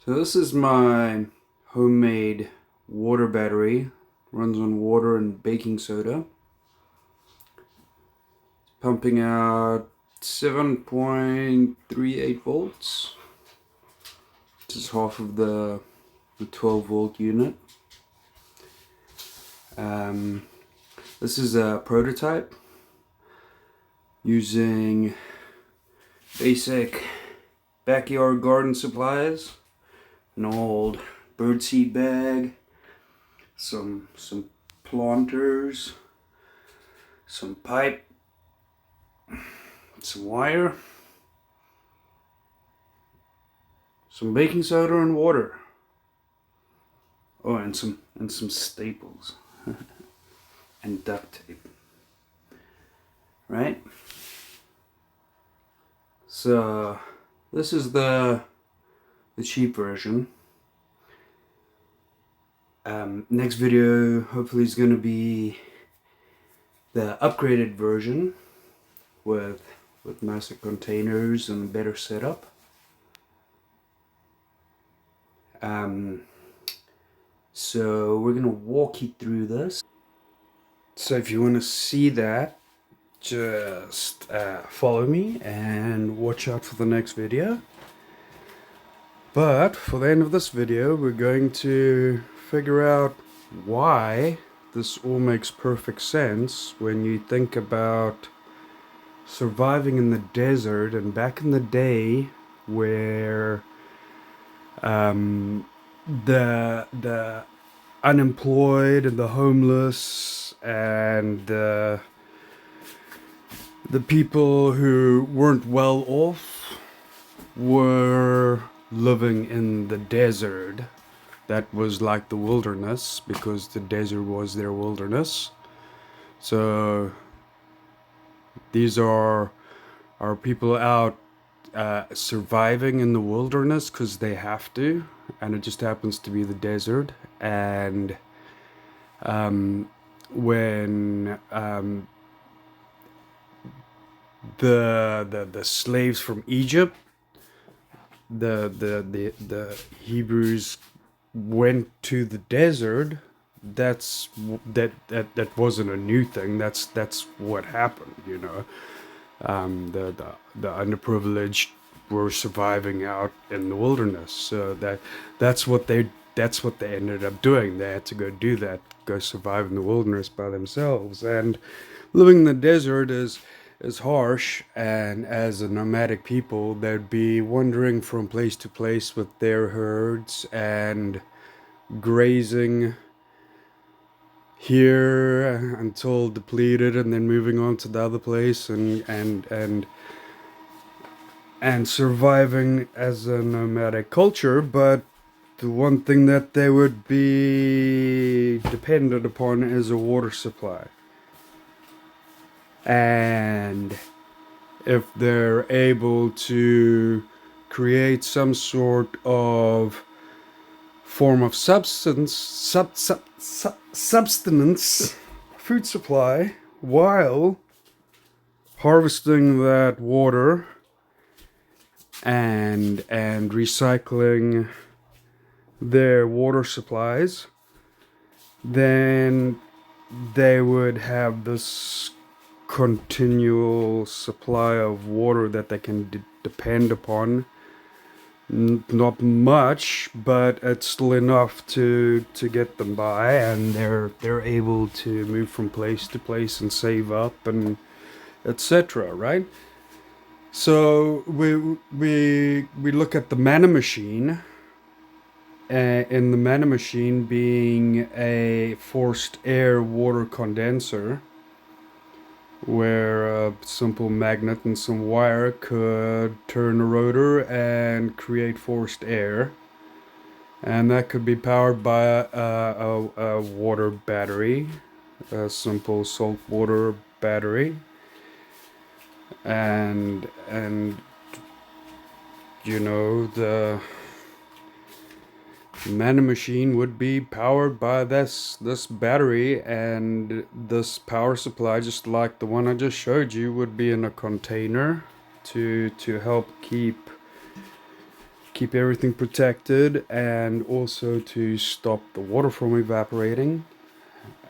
So this is my homemade water battery. Runs on water and baking soda. Pumping out 7.38 volts. This is half of the 12 volt unit. This is a prototype using basic backyard garden supplies. An old birdseed bag, some planters, some pipe, some wire, some baking soda and water. Oh, and some staples and duct tape. Right? So this is the cheap version. Next video hopefully is going to be the upgraded version with nicer containers and better setup. So we're gonna walk you through this. So if you want to see that, just follow me and watch out for the next video. But for the end of this video, we're going to figure out why this all makes perfect sense when you think about surviving in the desert and back in the day where the unemployed and the homeless and the people who weren't well off were living in the desert. That was like the wilderness, because the desert was their wilderness. So these are people out surviving in the wilderness because they have to, and it just happens to be the desert. And when the slaves from Egypt, the Hebrews went to the desert, that wasn't a new thing. That's what happened, you know. The underprivileged were surviving out in the wilderness, so that's what they ended up doing. They had to go do that, go survive in the wilderness by themselves. And living in the desert is harsh, and as a nomadic people, they'd be wandering from place to place with their herds and grazing here until depleted, and then moving on to the other place and surviving as a nomadic culture. But the one thing that they would be dependent upon is a water supply. And if they're able to create some sort of form of substance, food supply, while harvesting that water and recycling their water supplies, then they would have this continual supply of water that they can depend upon. Not much, but it's still enough to get them by, and they're able to move from place to place and save up and etc. Right? So we look at the mana machine, in the mana machine being a forced air water condenser, where a simple magnet and some wire could turn a rotor and create forced air. And that could be powered by a water battery, a simple salt water battery. And you know, the mana machine would be powered by this battery, and this power supply, just like the one I just showed you, would be in a container to help keep keep everything protected, and also to stop the water from evaporating.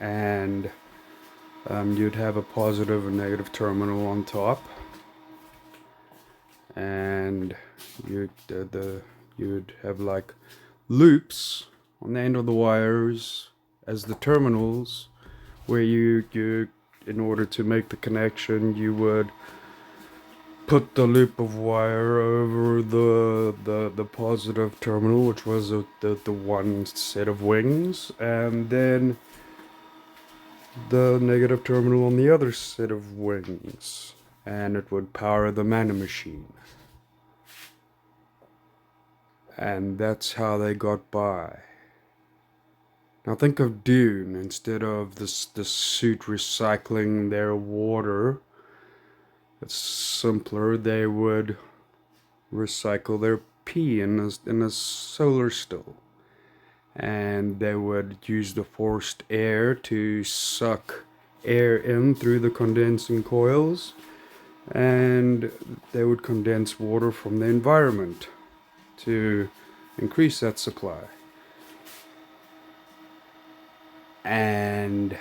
And you'd have a positive and negative terminal on top, and you'd have like loops on the end of the wires as the terminals, where you in order to make the connection, you would put the loop of wire over the positive terminal, which was the one set of wings, and then the negative terminal on the other set of wings, and it would power the mana machine. And that's how they got by. Now think of Dune. Instead of the suit recycling their water, it's simpler. They would recycle their pee in a solar still, and they would use the forced air to suck air in through the condensing coils, and they would condense water from the environment to increase that supply. And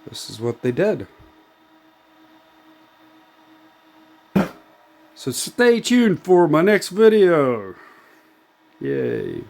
this is what they did. So stay tuned for my next video. Yay.